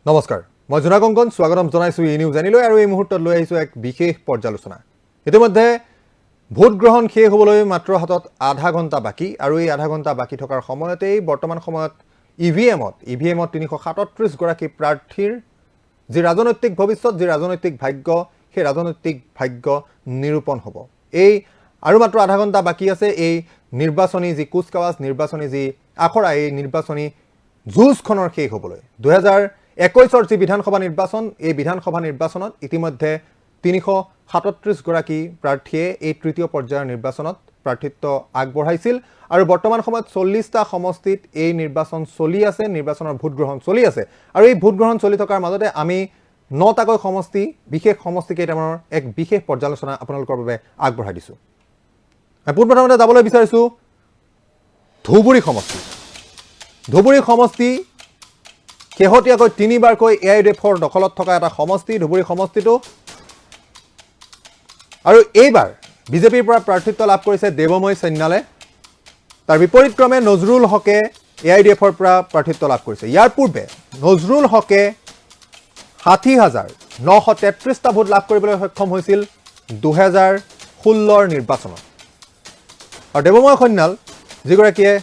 নমস্কাৰ মই জোনা কংকন স্বাগতম জনাইছো ই নিউজ জানিলৈ আৰু এই মুহূৰ্তত লৈ আহিছো এক বিশেষ পৰ্যালোচনা ইতিমধ্যে ভোট গ্ৰহণ শেষ হ'বলৈ মাত্ৰ হাতত আধা ঘণ্টা বাকি আৰু এই আধা ঘণ্টা বাকি থকাৰ সময়তেই বৰ্তমান সময়ত ইভিএমত 337 গৰাকী প্ৰাৰ্থীৰ যি ৰাজনৈতিক ভৱিষ্যত যি ৰাজনৈতিক ভাগ্য সেই ৰাজনৈতিক ভাগ্য নিৰূপণ হ'ব এই আৰু মাত্ৰ আধা ঘণ্টা বাকি আছে এই নিৰ্বাচনী যি কুচকাৱাজ নিৰ্বাচনী যি আখৰা এই নিৰ্বাচনী যুঁজখনৰ শেষ হ'বলৈ 2021 যি বিধানসভা নিৰ্বাচন এই বিধানসভা নিৰ্বাচনত ইতিমধ্যে 337 গৰাকী প্ৰাৰ্থীয়ে এই তৃতীয় পৰ্যায়ৰ নিৰ্বাচনত প্ৰাৰ্থিত্ব আগবঢ়াইছিল আৰু বৰ্তমান সময়ত 40টা সমষ্টিত এই নিৰ্বাচন চলি আছে নিৰ্বাচনৰ ভোট গ্ৰহণ চলি আছে আৰু এই ভোট গ্ৰহণ চলি থকাৰ মাজতে আমি 9টাকৈ সমষ্টি বিশেষ সমষ্টি কেইটামানৰ এক বিশেষ পৰ্যালোচনা আপোনালোকৰ বাবে আগবঢ়াই দিছো পোনপ্ৰথমতে যাবলৈ বিচাৰিছো ধুবুৰী সমষ্টি শেহতীয়াকৈ 3বাৰকৈ এআইডিএফৰ দখলত থকা এটা সমষ্টি ধুবুৰী সমষ্টিটো আৰু এইবাৰ বিজেপিৰ পৰা প্ৰাৰ্থিত্ব লাভ কৰিছে দেৱময় সন্যালে তাৰ বিপৰীতক্ৰমে নজৰুল হকে এআইডিএফৰ পৰা প্ৰাৰ্থিত্ব লাভ কৰিছে ইয়াৰ পূৰ্বে নজৰুল হকে 60,933টা ভোট লাভ কৰিবলৈ সক্ষম হৈছিল 2016ৰ নিৰ্বাচনত আৰু দেৱময় সন্যাল যিগৰাকীয়ে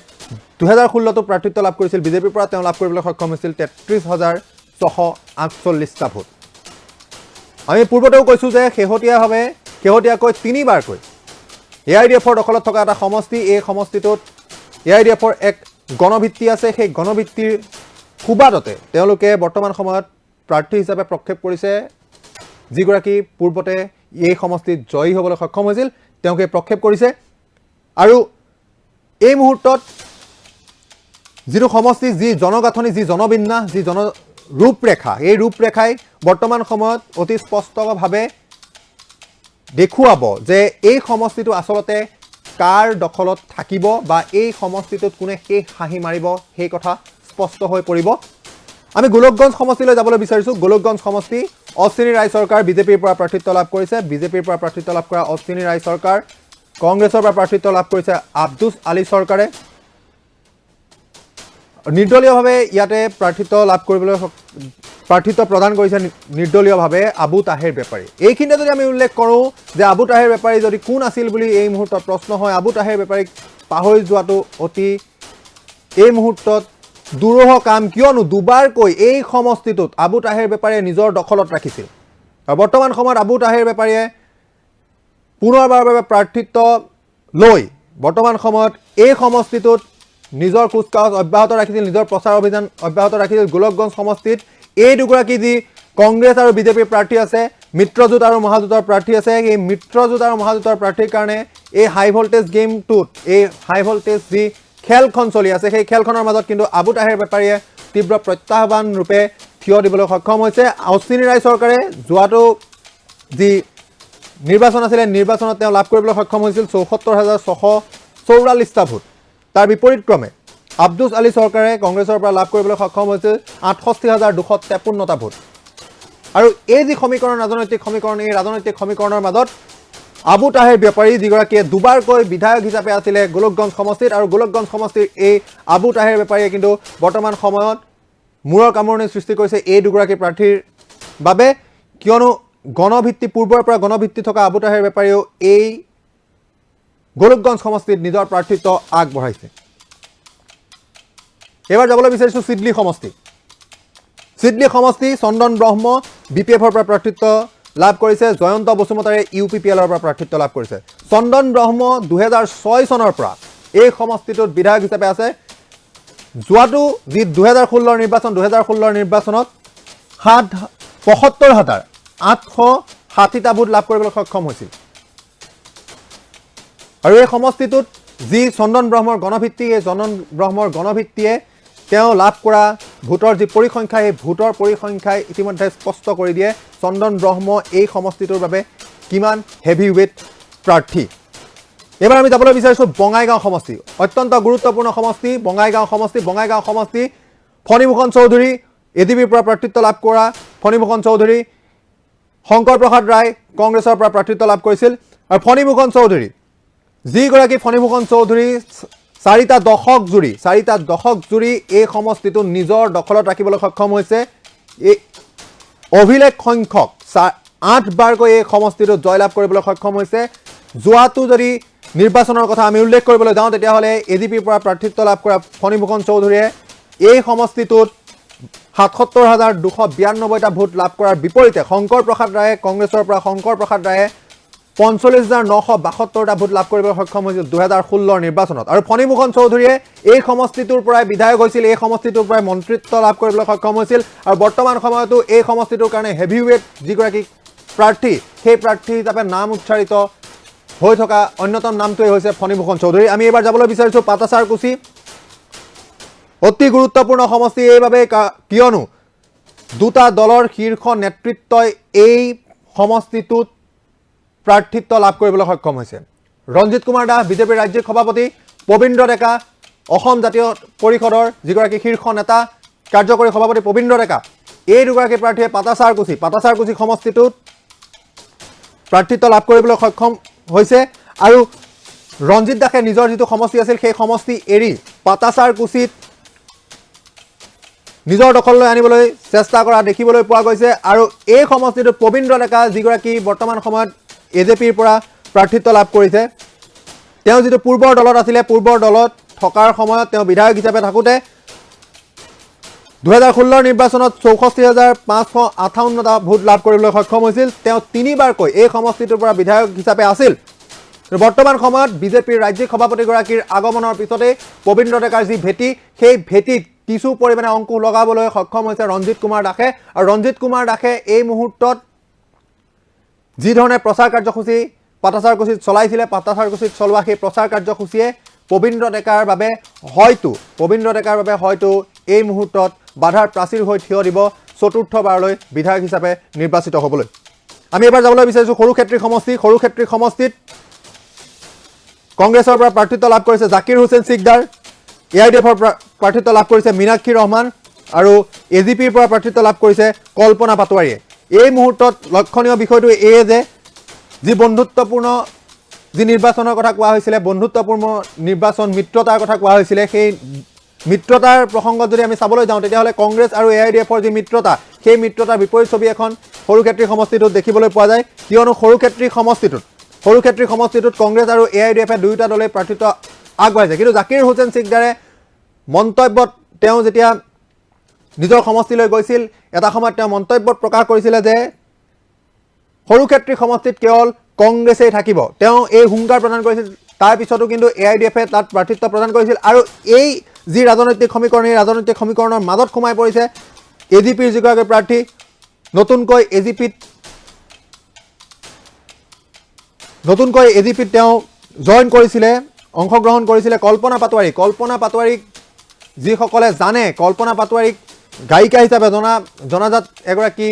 2016টো প্ৰাৰ্থিত্ব লাভ কৰিছিল বিজেপিৰ পৰা তেওঁ লাভ কৰিবলৈ সক্ষম হৈছিল 33,648টা ভোট আমি পূৰ্বতেও কৈছো যে শেহতীয়াকৈ 3বাৰকৈ এআইডিএফৰ দখলত থকা এটা সমষ্টি এই সমষ্টিটোত এআইডিএফৰ এক গণভিত্তি আছে সেই গণভিত্তিৰ সুবাদতে তেওঁলোকে বৰ্তমান সময়ত প্ৰাৰ্থী হিচাপে প্ৰক্ষেপ কৰিছে যিগৰাকী পূৰ্বতে এই সমষ্টিত জয়ী হ'বলৈ সক্ষম হৈছিল তেওঁকে প্ৰক্ষেপ কৰিছে আৰু এই মুহূৰ্তত যিটো সমষ্টি যি জনগাঁথনি যি জনবিন্যাস যি ৰূপৰেখা এই ৰূপৰেখাই বৰ্তমান সময়ত অতি স্পষ্টভাৱে দেখুৱাব যে এই সমষ্টিটো আচলতে কাৰ দখলত থাকিব বা এই সমষ্টিটোত কোনে শেষ হাঁহি মাৰিব সেই কথা স্পষ্ট হৈ পৰিব আমি গোলকগঞ্জ সমষ্টিলৈ যাবলৈ বিচাৰিছো গোলকগঞ্জ সমষ্টি অশ্বিনী ৰায় চৰকাৰ বিজেপিৰ পৰা প্ৰাৰ্থিত্ব লাভ কৰিছে বিজেপিৰ পৰা প্ৰাৰ্থিত্ব লাভ কৰা অশ্বিনী ৰায় চৰকাৰ কংগ্ৰেছৰ পৰা প্ৰাৰ্থিত্ব লাভ কৰিছে আব্দুছ আলী চৰকাৰে নিৰ্দলীয়ভাৱে ইয়াতে প্ৰাৰ্থিত্ব প্ৰদান কৰিছে নিৰ্দলীয়ভাৱে আবু তাহেৰ বেপাৰী এইখিনিতে যদি আমি উল্লেখ কৰোঁ যে আবু তাহেৰ বেপাৰী যদি কোন আছিল বুলি এই মুহূৰ্তত প্ৰশ্ন হয় আবু তাহেৰ বেপাৰীক পাহৰি যোৱাটো অতি এই মুহূৰ্তত দুৰূহ কাম কিয়নো দুবাৰকৈ এই সমষ্টিটোত আবু তাহেৰ বেপাৰীয়ে নিজৰ দখলত ৰাখিছিল আৰু বৰ্তমান সময়ত আবু তাহেৰ বেপাৰীয়ে পুনৰবাৰৰ বাবে প্ৰাৰ্থিত্ব লৈ বৰ্তমান সময়ত এই সমষ্টিটোত নিজৰ কুচকাৱাজ অব্যাহত ৰাখিছিল নিজৰ প্ৰচাৰ অভিযান অব্যাহত ৰাখিছিল গোলকগঞ্জ সমষ্টিত এই দুগৰাকী যি কংগ্ৰেছ আৰু বিজেপিৰ প্ৰাৰ্থী আছে মিত্ৰজোঁট আৰু মহাজোঁটৰ প্ৰাৰ্থী আছে এই মিত্ৰজোঁট আৰু মহাজোঁটৰ প্ৰাৰ্থীৰ কাৰণে এই হাই ভল্টেজ গেমটোত এই হাই ভল্টেজ যি খেলখন চলি আছে সেই খেলখনৰ মাজত কিন্তু আবু তাহেৰ বেপাৰীয়ে তীব্ৰ প্ৰত্যাহ্বান ৰূপে থিয় দিবলৈ সক্ষম হৈছে অশ্বিনী ৰায় চৰকাৰে যোৱাটো যি নিৰ্বাচন আছিলে নিৰ্বাচনত তেওঁ লাভ কৰিবলৈ সক্ষম হৈছিল 74,644টা ভোট তাৰ বিপৰীতক্ৰমে আব্দুছ আলী চৰকাৰে কংগ্ৰেছৰ পৰা লাভ কৰিবলৈ সক্ষম হৈছিল 68,253টা ভোট আৰু এই যি সমীকৰণ ৰাজনৈতিক সমীকৰণ এই ৰাজনৈতিক সমীকৰণৰ মাজত আবু তাহেৰ বেপাৰী যিগৰাকীয়ে দুবাৰকৈ বিধায়ক হিচাপে আছিলে গোলকগঞ্জ সমষ্টিত আৰু গোলকগঞ্জ সমষ্টিৰ এই আবু তাহেৰ বেপাৰীয়ে কিন্তু বৰ্তমান সময়ত মূৰৰ কামৰণি সৃষ্টি কৰিছে এই দুগৰাকী প্ৰাৰ্থীৰ বাবে কিয়নো গণভিত্তি পূৰ্বৰ পৰা গণভিত্তি থকা আবু তাহেৰ বেপাৰীয়েও এই গোলকগঞ্জ সমষ্টিত নিজৰ প্ৰাৰ্থিত্ব আগবঢ়াইছে এবাৰ যাবলৈ বিচাৰিছো চিডলি সমষ্টি চন্দন ব্ৰহ্ম বিপিএফৰ পৰা প্ৰাৰ্থিত্ব লাভ কৰিছে জয়ন্ত বসুমতাৰে ইউপিপিএলৰ পৰা প্ৰাৰ্থিত্ব লাভ কৰিছে চন্দন ব্ৰহ্ম 2006 চনৰ পৰা এই সমষ্টিটোত বিধায়ক হিচাপে আছে যোৱাটো যি 2016ৰ নিৰ্বাচনত 75,860টা ভোট লাভ কৰিবলৈ সক্ষম হৈছিল আৰু এই সমষ্টিটোত যি চন্দন ব্ৰহ্মৰ গণভিত্তি এই চন্দন ব্ৰহ্মৰ গণভিত্তিয়ে তেওঁ লাভ কৰা ভোটৰ যি পৰিসংখ্যা এই ভোটৰ পৰিসংখ্যাই ইতিমধ্যে স্পষ্ট কৰি দিয়ে চন্দন ব্ৰহ্ম এই সমষ্টিটোৰ বাবে কিমান হেভি ৱেট প্ৰাৰ্থী এবাৰ আমি যাবলৈ বিচাৰিছো বঙাইগাঁও সমষ্টি অত্যন্ত গুৰুত্বপূৰ্ণ সমষ্টি বঙাইগাঁও সমষ্টি ফণীভূষণ চৌধুৰী এডিবিৰ পৰা প্ৰাৰ্থিত্ব লাভ কৰা ফণীভূষণ চৌধুৰী শংকৰ প্ৰসাদ ৰায় কংগ্ৰেছৰ পৰা প্ৰাৰ্থিত্ব লাভ কৰিছিল আৰু ফণীভূষণ চৌধুৰী যিগৰাকী ফণীভূষণ চৌধুৰী 4টা দশক জুৰি এই সমষ্টিটো নিজৰ দখলত ৰাখিবলৈ সক্ষম হৈছে এই অভিলেখ সংখ্যক 8 বাৰকৈ এই সমষ্টিটোত জয়লাভ কৰিবলৈ সক্ষম হৈছে। যোৱাটো যদি নিৰ্বাচনৰ কথা আমি উল্লেখ কৰিবলৈ যাওঁ তেতিয়াহ'লে এজিপিৰ পৰা প্ৰাৰ্থিত্ব লাভ কৰা ফণীভূষণ চৌধুৰীয়ে এই সমষ্টিটোত ৭৭,২৯২টা ভোট লাভ কৰাৰ বিপৰীতে শংকৰ প্ৰসাদ ৰায়ে কংগ্ৰেছৰ পৰা শংকৰ প্ৰসাদ ৰায়ে ৪৫,৯৭২টা ভোট লাভ কৰিবলৈ সক্ষম হৈছিল ২০১৬ নিৰ্বাচনত। আৰু ফণীভূষণ চৌধুৰীয়ে এই সমষ্টিটোৰ পৰাই বিধায়ক হৈছিল, এই সমষ্টিটোৰ পৰাই মন্ত্ৰিত্ব লাভ কৰিবলৈ সক্ষম হৈছিল। আৰু বৰ্তমান সময়তো এই সমষ্টিটোৰ কাৰণে হেভিৱেট যিগৰাকী প্ৰাৰ্থী সেই প্ৰাৰ্থী হিচাপে নাম উচ্চাৰিত হৈ থকা অন্যতম নামটোৱেই হৈছে ফণীভূষণ চৌধুৰী। আমি এইবাৰ যাবলৈ বিচাৰিছোঁ পাটাচাৰকুছি, অতি গুৰুত্বপূৰ্ণ সমষ্টি এইবাবে কিয়নো দুটা দলৰ শীৰ্ষ নেতৃত্বই এই সমষ্টিটোত প্ৰাৰ্থিত্ব লাভ কৰিবলৈ সক্ষম হৈছে। ৰঞ্জিত কুমাৰ দাস বিজেপিৰ ৰাজ্যিক সভাপতি, পবিন্দ্ৰ ডেকা অসম জাতীয় পৰিষদৰ যিগৰাকী শীৰ্ষ নেতা কাৰ্যকৰী সভাপতি পবিন্দ্ৰ ডেকা, এই দুগৰাকী প্ৰাৰ্থীয়ে পাটাচাৰকুছি সমষ্টিটোত প্ৰাৰ্থিত্ব লাভ কৰিবলৈ সক্ষম হৈছে। আৰু ৰঞ্জিত দাসে নিজৰ যিটো সমষ্টি আছিল সেই সমষ্টি এৰি পাটাচাৰকুছিত নিজৰ দখললৈ আনিবলৈ চেষ্টা কৰা দেখিবলৈ পোৱা গৈছে। আৰু এই সমষ্টিটোত পবিন্দ্ৰ ডেকা যিগৰাকী বৰ্তমান সময়ত এজেপিৰ পৰা প্ৰাৰ্থিত্ব লাভ কৰিছে, তেওঁ যিটো পূৰ্বৰ দলত আছিলে, পূৰ্বৰ দলত থকাৰ সময়ত তেওঁ বিধায়ক হিচাপে থাকোঁতে ২০১৬ নিৰ্বাচনত ৬৪,৫৫৮টা ভোট লাভ কৰিবলৈ সক্ষম হৈছিল। তেওঁ 3বাৰকৈ এই সমষ্টিটোৰ পৰা বিধায়ক হিচাপে আছিল। বৰ্তমান সময়ত বিজেপিৰ ৰাজ্যিক সভাপতিগৰাকীৰ আগমনৰ পিছতেই পবিন্দ্ৰ ডেকাৰ যি ভেটি, সেই ভেটিত কিছু পৰিমাণে অংকুশ লগাবলৈ সক্ষম হৈছে ৰঞ্জিত কুমাৰ দাসে। আৰু ৰঞ্জিত কুমাৰ দাসে এই মুহূৰ্তত যি ধৰণে প্ৰচাৰ কাৰ্যসূচী পাটাচাৰকুছিত চলাইছিলে, পাটাচাৰকুছিত চলোৱা সেই প্ৰচাৰ কাৰ্যসূচীয়ে পবিন্দ্ৰ ডেকাৰ বাবে হয়তো এই মুহূৰ্তত বাধাৰ প্ৰাচীৰ হৈ থিয় দিব চতুৰ্থবাৰলৈ বিধায়ক হিচাপে নিৰ্বাচিত হ'বলৈ। আমি এবাৰ যাবলৈ বিচাৰিছোঁ সৰুক্ষেত্ৰী সমষ্টিত কংগ্ৰেছৰ পৰা প্ৰাৰ্থিত্ব লাভ কৰিছে জাকিৰ হুছেইন সিকদাৰ, AIDFৰ পৰা প্ৰাৰ্থিত্ব লাভ কৰিছে মীনাক্ষী ৰহমান, আৰু এজিপিৰ পৰা প্ৰাৰ্থিত্ব লাভ কৰিছে কল্পনা পাটোৱাৰীয়ে। এই মুহূৰ্তত লক্ষণীয় বিষয়টো এয়ে যে যি বন্ধুত্বপূৰ্ণ যি নিৰ্বাচনৰ কথা কোৱা হৈছিলে, বন্ধুত্বপূৰ্ণ নিৰ্বাচন মিত্ৰতাৰ কথা কোৱা হৈছিলে, সেই মিত্ৰতাৰ প্ৰসংগত যদি আমি চাবলৈ যাওঁ তেতিয়াহ'লে কংগ্ৰেছ আৰু AIDFৰ যি মিত্ৰতা, সেই মিত্ৰতাৰ বিপৰীত ছবি এখন সৰুক্ষেত্ৰী সমষ্টিটোত দেখিবলৈ পোৱা যায়। কিয়নো সৰুক্ষেত্ৰী সমষ্টিটোত কংগ্ৰেছ আৰু AIDFে দুয়োটা দলে প্ৰাৰ্থিত্ব আগবাঢ়িছে। কিন্তু জাকিৰ হুছেইন সিকদাৰে মন্তব্যত তেওঁ যেতিয়া নিজৰ সমষ্টিলৈ গৈছিল, এটা সময়ত তেওঁ মন্তব্যত প্ৰকাশ কৰিছিলে যে সৰুক্ষেত্ৰী সমষ্টিত কেৱল কংগ্ৰেছেই থাকিব। তেওঁ এই হুংকাৰ প্ৰদান কৰিছিল। তাৰ পিছতো কিন্তু AIDFে তাত প্ৰাৰ্থিত্ব প্ৰদান কৰিছিল। আৰু এই যি ৰাজনৈতিক সমীকৰণ, এই ৰাজনৈতিক সমীকৰণৰ মাজত সোমাই পৰিছে এজিপিৰ যিগৰাকী প্ৰাৰ্থী, নতুনকৈ এজিপিত তেওঁ জইন কৰিছিলে, অংশগ্ৰহণ কৰিছিলে কল্পনা পাটোৱাৰীক যিসকলে জানে, কল্পনা পাটোৱাৰীক গায়িকা হিচাপে জনাজাত এগৰাকী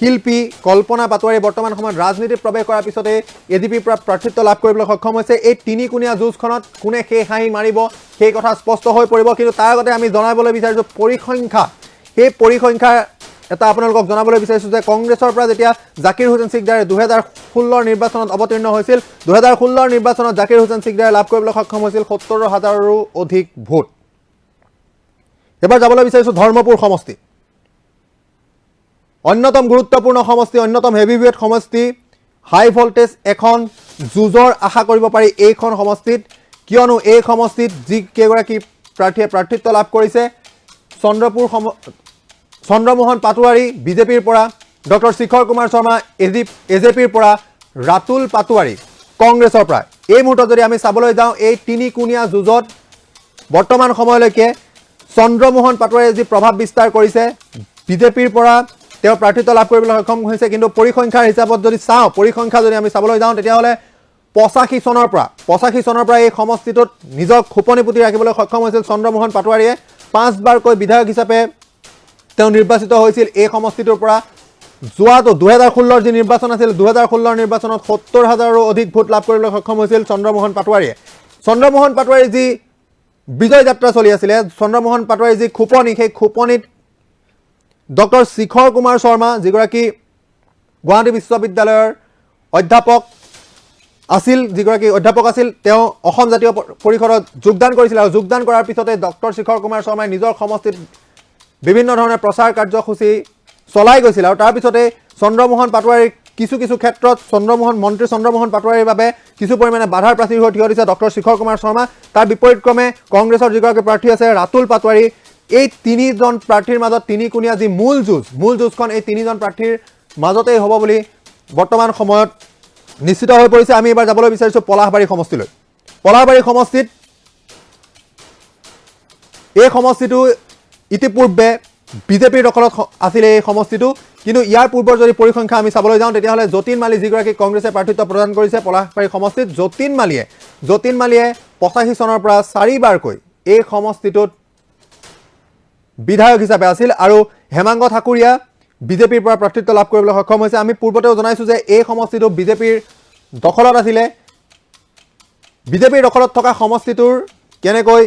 শিল্পী কল্পনা পাটোৱাৰী বৰ্তমান সময়ত ৰাজনীতিত প্ৰৱেশ কৰাৰ পিছতে এজিপিৰ পৰা প্ৰাৰ্থিত্ব লাভ কৰিবলৈ সক্ষম হৈছে। এই তিনিকোণীয়া যুঁজখনত কোনে সেই হাঁহি মাৰিব সেই কথা স্পষ্ট হৈ পৰিব। কিন্তু তাৰ আগতে আমি জনাবলৈ বিচাৰিছোঁ পৰিসংখ্যা, সেই পৰিসংখ্যা এটা আপোনালোকক জনাবলৈ বিচাৰিছোঁ যে কংগ্ৰেছৰ পৰা যেতিয়া জাকিৰ হুছেইন সিকদাৰে ২০১৬ নিৰ্বাচনত অৱতীৰ্ণ হৈছিল, ২০১৬ নিৰ্বাচনত জাকিৰ হুছেইন সিকদাৰে লাভ কৰিবলৈ সক্ষম হৈছিল ৭০,০০০ৰো অধিক ভোট। এবাৰ যাবলৈ বিচাৰিছোঁ ধৰ্মপুৰ সমষ্টি, অন্যতম গুৰুত্বপূৰ্ণ সমষ্টি, অন্যতম হেভিৱেট সমষ্টি, হাই ভল্টেজ এখন যুঁজৰ আশা কৰিব পাৰি এইখন সমষ্টিত। কিয়নো এই সমষ্টিত যি কেইগৰাকী প্ৰাৰ্থীয়ে প্ৰাৰ্থিত্ব লাভ কৰিছে, চন্দ্ৰমোহন পাটোৱাৰী বিজেপিৰ পৰা, ডক্টৰ শিখৰ কুমাৰ শৰ্মা এজেপিৰ পৰা, ৰাতুল পাটোৱাৰী কংগ্ৰেছৰ পৰা। এই মুহূৰ্তত যদি আমি চাবলৈ যাওঁ এই তিনিকোণীয়া যুঁজত বৰ্তমান সময়লৈকে চন্দ্ৰমোহন পাটোৱাৰীয়ে যি প্ৰভাৱ বিস্তাৰ কৰিছে, বিজেপিৰ পৰা তেওঁ প্ৰাৰ্থিত্ব লাভ কৰিবলৈ সক্ষম হৈছে। কিন্তু পৰিসংখ্যাৰ হিচাপত যদি চাওঁ, পৰিসংখ্যা যদি আমি চাবলৈ যাওঁ তেতিয়াহ'লে ৮৫ চনৰ পৰা এই সমষ্টিটোত নিজক খোপনি পুতি ৰাখিবলৈ সক্ষম হৈছিল চন্দ্ৰমোহন পাটোৱাৰীয়ে। 5বাৰকৈ বিধায়ক হিচাপে তেওঁ নিৰ্বাচিত হৈছিল এই সমষ্টিটোৰ পৰা। যোৱাটো ২০১৬ যি নিৰ্বাচন আছিল, ২০১৬ নিৰ্বাচনত ৭০,০০০ৰো অধিক ভোট লাভ কৰিবলৈ সক্ষম হৈছিল চন্দ্ৰমোহন পাটোৱাৰীয়ে। চন্দ্ৰমোহন পাটোৱাৰীৰ যি বিজয় যাত্ৰা চলি আছিলে, চন্দ্ৰমোহন পাটোৱাৰীৰ যি খোপনি, সেই খোপনিত ডক্টৰ শিখৰ কুমাৰ শৰ্মা যিগৰাকী গুৱাহাটী বিশ্ববিদ্যালয়ৰ অধ্যাপক আছিল, তেওঁ অসম জাতীয় পৰিষদত যোগদান কৰিছিল। আৰু যোগদান কৰাৰ পিছতে ডক্টৰ শিখৰ কুমাৰ শৰ্মাই নিজৰ সমষ্টিত বিভিন্ন ধৰণে প্ৰচাৰ কাৰ্যসূচী চলাই গৈছিল আৰু তাৰ পিছতে চন্দ্ৰমোহন পাটোৱাৰী কিছু ক্ষেত্ৰত মন্ত্ৰী চন্দ্ৰমোহন পাটোৱাৰীৰ বাবে কিছু পৰিমাণে বাধাৰ প্ৰাচীৰ হৈ থিয় দিছে ডক্টৰ শিখৰ কুমাৰ শৰ্মা। তাৰ বিপৰীতক্ৰমে কংগ্ৰেছৰ যিগৰাকী প্ৰাৰ্থী আছে ৰাতুল পাটোৱাৰী, এই তিনিজন প্ৰাৰ্থীৰ মাজত তিনিকুণীয়া যি মূল যুঁজখন এই তিনিজন প্ৰাৰ্থীৰ মাজতেই হ'ব বুলি বৰ্তমান সময়ত নিশ্চিত হৈ পৰিছে। আমি এবাৰ যাবলৈ বিচাৰিছোঁ পলাশবাৰী সমষ্টিলৈ। পলাশবাৰী সমষ্টিত এই সমষ্টিটো ইতিপূৰ্বে বিজেপিৰ দখলত আছিলে এই সমষ্টিটো, কিন্তু ইয়াৰ পূৰ্বৰ যদি পৰিসংখ্যা আমি চাবলৈ যাওঁ তেতিয়াহ'লে যতীন মালী যিগৰাকী কংগ্ৰেছে প্ৰাৰ্থিত্ব প্ৰদান কৰিছে পলাশবাৰী সমষ্টিত, যতীন মালীয়ে 85 চনৰ পৰা 4 বাৰকৈ এই সমষ্টিটোত বিধায়ক হিচাপে আছিল আৰু হেমাংগ ঠাকুৰীয়া বিজেপিৰ পৰা প্ৰাৰ্থিত্ব লাভ কৰিবলৈ সক্ষম হৈছে। আমি পূৰ্বতেও জনাইছোঁ যে এই সমষ্টিটো বিজেপিৰ দখলত আছিলে। বিজেপিৰ দখলত থকা সমষ্টিটোৰ কেনেকৈ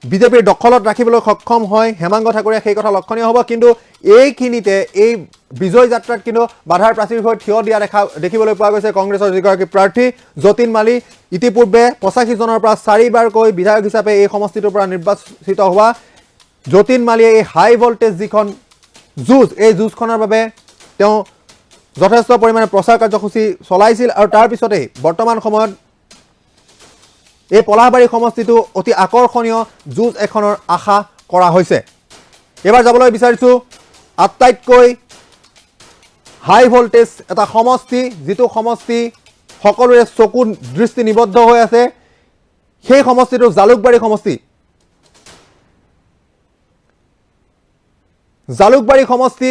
বিজেপিৰ দখলত ৰাখিবলৈ সক্ষম হয় হেমাংগ ঠাকুৰীয়া সেই কথা লক্ষণীয় হ'ব, কিন্তু এইখিনিতে এই বিজয় যাত্ৰাত কিন্তু বাধাৰ প্ৰাচীৰ হৈ থিয় দিয়া দেখিবলৈ পোৱা গৈছে কংগ্ৰেছৰ যিগৰাকী প্ৰাৰ্থী যতীন মালী। ইতিপূৰ্বে 85 চনৰ পৰা 4 বাৰকৈ বিধায়ক হিচাপে এই সমষ্টিটোৰ পৰা নিৰ্বাচিত হোৱা যতীন মালীয়ে এই হাই ভল্টেজ যিখন যুঁজ, এই যুঁজখনৰ বাবে তেওঁ যথেষ্ট পৰিমাণে প্ৰচাৰ কাৰ্যসূচী চলাইছিল আৰু তাৰ পিছতেই বৰ্তমান সময়ত এই পলাশবাৰী সমষ্টিটো অতি আকৰ্ষণীয় যুঁজ এখনৰ আশা কৰা হৈছে। এবাৰ যাবলৈ বিচাৰিছোঁ আটাইতকৈ হাই ভল্টেজ এটা সমষ্টি, যিটো সমষ্টি সকলোৰে চকু দৃষ্টি নিবদ্ধ হৈ আছে, সেই সমষ্টিটো জালুকবাৰী সমষ্টি। জালুকবাৰী সমষ্টি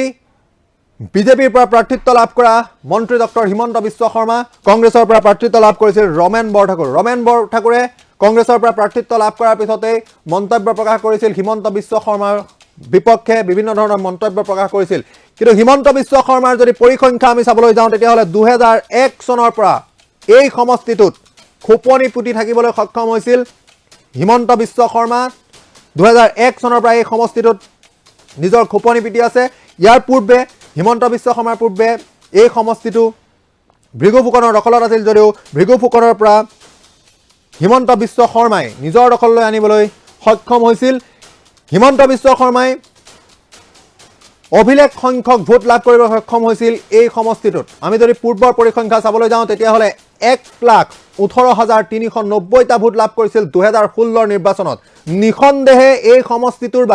বিজেপিৰ পৰা প্ৰাৰ্থিত্ব লাভ কৰা মন্ত্ৰী ডক্টৰ হিমন্ত বিশ্ব শৰ্মা, কংগ্ৰেছৰ পৰা প্ৰাৰ্থিত্ব লাভ কৰিছিল ৰমেন বৰঠাকুৰ। ৰমেন বৰঠাকুৰে কংগ্ৰেছৰ পৰা প্ৰাৰ্থিত্ব লাভ কৰাৰ পিছতেই মন্তব্য প্ৰকাশ কৰিছিল হিমন্ত বিশ্ব শৰ্মাৰ বিপক্ষে, বিভিন্ন ধৰণৰ মন্তব্য প্ৰকাশ কৰিছিল। কিন্তু হিমন্ত বিশ্ব শৰ্মাৰ যদি পৰিসংখ্যা আমি চাবলৈ যাওঁ তেতিয়াহ'লে 2001 চনৰ পৰা এই সমষ্টিটোত খোপনি পুতি থাকিবলৈ সক্ষম হৈছিল হিমন্ত বিশ্ব শৰ্মা। 2001 চনৰ পৰা এই সমষ্টিটোত নিজৰ খোপনি পুতি আছে। ইয়াৰ পূৰ্বে হিমন্ত বিশ্ব শৰ্মাৰ পূৰ্বে এই সমষ্টিটো ভৃগু ফুকনৰ দখলত আছিল, যদিও ভৃগু ফুকনৰ পৰা হিমন্ত বিশ্ব শৰ্মাই নিজৰ দখললৈ আনিবলৈ সক্ষম হৈছিল। হিমন্ত বিশ্ব শৰ্মাই অভিলেখ সংখ্যক ভোট লাভ কৰিবলৈ সক্ষম হৈছিল এই সমষ্টিটোত। আমি যদি পূৰ্বৰ পৰিসংখ্যা চাবলৈ যাওঁ তেতিয়াহ'লে 1,18,390টা ভোট লাভ কৰিছিল 2016 নিৰ্বাচনত। নিঃসন্দেহে এই সমষ্টিটোৰ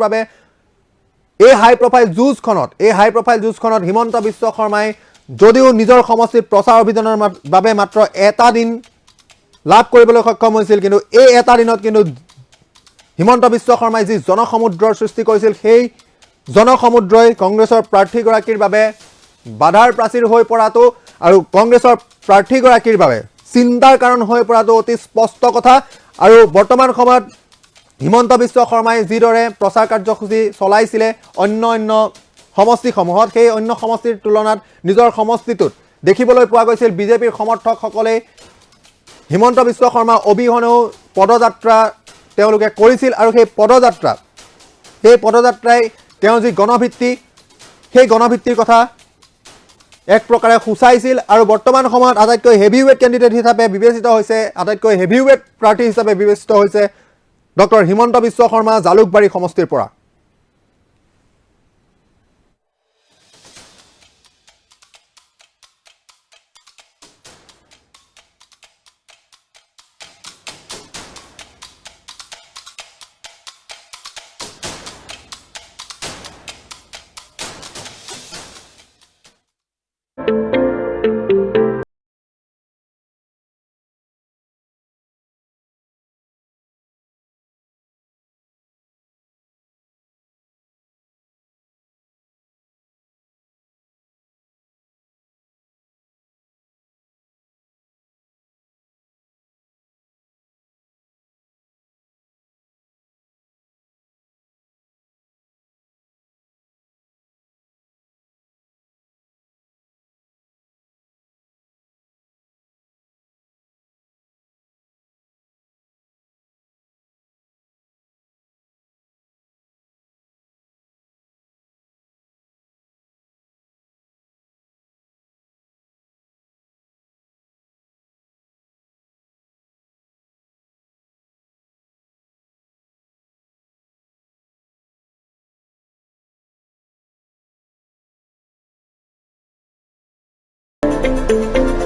বাবে এই হাই প্ৰফাইল যুঁজখনত হিমন্ত বিশ্ব শৰ্মাই যদিও নিজৰ সমষ্টিত প্ৰচাৰ অভিযানৰ বাবে মাত্ৰ এটা দিন লাভ কৰিবলৈ সক্ষম হৈছিল, কিন্তু এই এটা দিনত কিন্তু হিমন্ত বিশ্ব শৰ্মাই যি জনসমুদ্ৰৰ সৃষ্টি কৰিছিল, সেই জনসমুদ্ৰই কংগ্ৰেছৰ প্ৰাৰ্থীগৰাকীৰ বাবে বাধাৰ প্ৰাচীৰ হৈ পৰাটো আৰু কংগ্ৰেছৰ প্ৰাৰ্থীগৰাকীৰ বাবে চিন্তাৰ কাৰণ হৈ পৰাটো অতি স্পষ্ট কথা। আৰু বৰ্তমান সময়ত হিমন্ত বিশ্ব শৰ্মাই যিদৰে প্ৰচাৰ কাৰ্যসূচী চলাইছিলে অন্য সমষ্টিসমূহত, সেই অন্য সমষ্টিৰ তুলনাত নিজৰ সমষ্টিটোত দেখিবলৈ পোৱা গৈছিল বিজেপিৰ সমৰ্থকসকলে হিমন্ত বিশ্ব শৰ্মা অবিহনেও পদযাত্ৰা তেওঁলোকে কৰিছিল আৰু সেই পদযাত্ৰাই তেওঁ যি গণভিত্তি, সেই গণভিত্তিৰ কথা এক প্ৰকাৰে সূচাইছিল। আৰু বৰ্তমান সময়ত আটাইতকৈ হেভিৱেট কেণ্ডিডেট হিচাপে বিবেচিত হৈছে, আটাইতকৈ হেভিৱেট প্ৰাৰ্থী হিচাপে বিবেচিত হৈছে ডক্টৰ হিমন্ত বিশ্ব শৰ্মা জালুকবাৰী সমষ্টিৰ পৰা। কৰিম।